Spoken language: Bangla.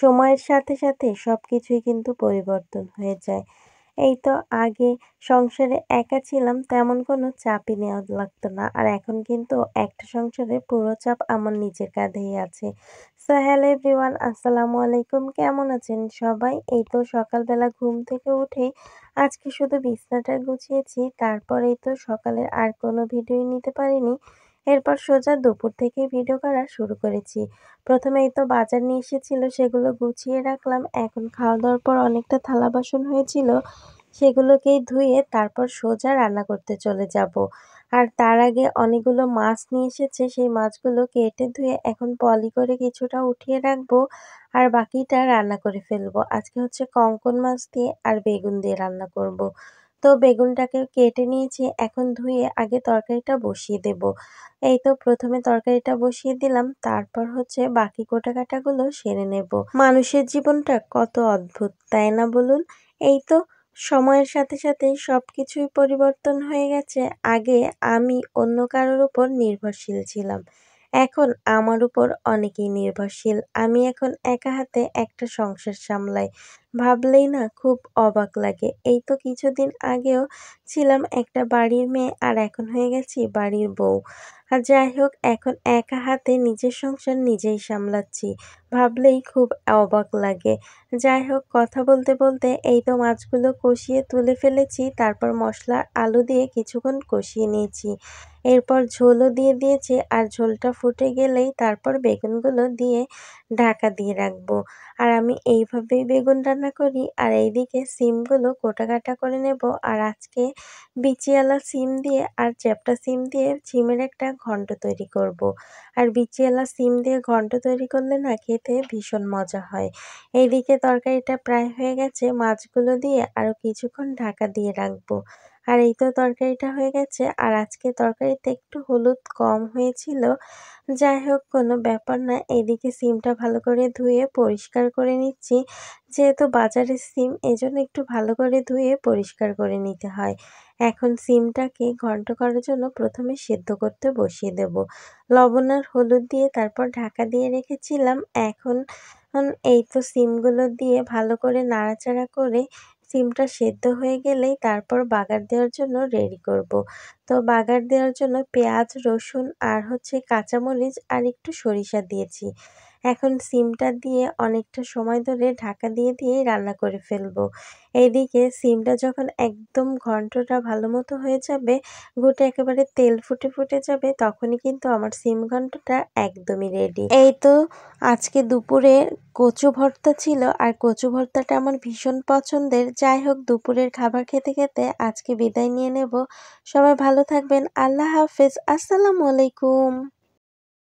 সময়ের সাথে সাথে সবকিছুই কিন্তু পরিবর্তন হয়ে যায়। এই তো আগে সংসারে একা ছিলাম, তেমন কোনো চাপই নেওয়া লাগতো না। আর এখন কিন্তু একটা সংসারে পুরো চাপ আমার নিজের কাঁধেই আছে। সো হ্যালো এভরিওয়ান, আসসালামু আলাইকুম। কেমন আছেন সবাই? এই তো সকালবেলা ঘুম থেকে উঠেই আজকে শুধু বিছানাটা গুছিয়েছি। তারপর এই তো সকালের আর কোনো ভিডিওই নিতে পারিনি। এরপর সোজা দুপুর থেকেই ভিডিও করা শুরু করেছি। প্রথমে এই তো বাজার নিয়ে এসেছিল, সেগুলো গুছিয়ে রাখলাম। এখন খাওয়া-দাওয়ার পর অনেকটা থালা বাসন হয়েছিল, সেগুলোকেই ধুয়ে তারপর সোজা রান্না করতে চলে যাব। আর তার আগে অনেকগুলো মাছ নিয়ে এসেছে, সেই মাছগুলো কেটে ধুয়ে এখন পলি করে কিছুটা উঠিয়ে রাখবো আর বাকিটা রান্না করে ফেলবো। আজকে হচ্ছে কঙ্কন মাছ দিয়ে আর বেগুন দিয়ে রান্না করব। তো বেগুনটাকে কেটে নিয়েছি, এখন ধুয়ে আগে তরকারিটা বসিয়ে দেব। এই তো প্রথমে তরকারিটা বসিয়ে দিলাম, তারপর হচ্ছে বাকি কোটাকাটাগুলো সেরে নেব। মানুষের জীবনটা কত অদ্ভুত, তাই না বলুন? এই তো সময়ের সাথে সাথে সবকিছুই পরিবর্তন হয়ে গেছে। আগে আমি অন্য কারোর উপর নির্ভরশীল ছিলাম। এখন আমার উপর অনেকেই নির্ভরশীল। আমি এখন একা হাতে একটা সংসার সামলাই। ভাবলেই না খুব অবাক লাগে। এই তো কিছুদিন আগেও ছিলাম একটা বাড়ির মেয়ে, আর এখন হয়ে গেছি বাড়ির বউ। আর যাই হোক, এখন একা হাতে নিজের সংসার নিজেই সামলাচ্ছি। ভাবলেই খুব অবাক লাগে। যাই হোক, কথা বলতে বলতে এই তো মাছগুলো কষিয়ে তুলে ফেলেছি। তারপর মসলা আলু দিয়ে কিছুক্ষণ কষিয়ে নিয়েছি। এরপর ঝোলও দিয়ে দিয়েছি, আর ঝোলটা ফুটে গেলেই তারপর বেগুনগুলো দিয়ে ঢাকা দিয়ে রাখবো। আর আমি এইভাবেই বেগুন রান্না করি। আর এইদিকে সিমগুলো কোটাকাটা করে নেব। আর আজকে বিচিওয়ালা সিম দিয়ে আর চ্যাপ্টা সিম দিয়ে সিমের একটা ঘন্ট তৈরি করব। আর বিচিওয়ালা সিম দিয়ে ঘন্ট তৈরি করলে না খেতে ভীষণ মজা হয়। এইদিকে তরকারিটা প্রায় হয়ে গেছে, মাছগুলো দিয়ে আরও কিছুক্ষণ ঢাকা দিয়ে রাখবো। আর এই তো তরকারিটা হয়ে গেছে। আর আজকে তরকারিতে একটু হলুদ কম হয়েছিল। যাই হোক, কোনো ব্যাপার না। এদিকে সিমটা ভালো করে ধুয়ে পরিষ্কার করে নিচ্ছি। যেহেতু বাজারের সিম, এজন্য একটু ভালো করে ধুয়ে পরিষ্কার করে নিতে হয়। এখন সিমটাকে ঘন্ট করার জন্য প্রথমে সেদ্ধ করতে বসিয়ে দেব। লবণ আর হলুদ দিয়ে তারপর ঢাকা দিয়ে রেখেছিলাম। এখন এই তো সিমগুলো দিয়ে ভালো করে নাড়াচাড়া করে সিমটা সেদ্ধ হয়ে গেলেই তারপর বাগার দেওয়ার জন্য রেডি করব। তো বাগার দেওয়ার জন্য পেঁয়াজ, রসুন আর হচ্ছে কাঁচামরিচ আর একটু সরিষা দিয়েছি। এখন সিমটা দিয়ে অনেকটা সময় ধরে ঢাকা দিয়ে দিয়েই রান্না করে ফেলবো। এইদিকে সিমটা যখন একদম ঘন্টটা ভালো মতো হয়ে যাবে, ঘুটে একেবারে তেল ফুটে ফুটে যাবে, তখনই কিন্তু আমার সিম ঘন্টটা একদমই রেডি। এই তো আজকে দুপুরে কচু ভর্তা ছিল, আর কচু ভর্তাটা আমার ভীষণ পছন্দের। যাই হোক, দুপুরের খাবার খেতে খেতে আজকে বিদায় নিয়ে নেব। সবাই ভালো থাকবেন। আল্লাহ হাফেজ। আসসালামু আলাইকুম।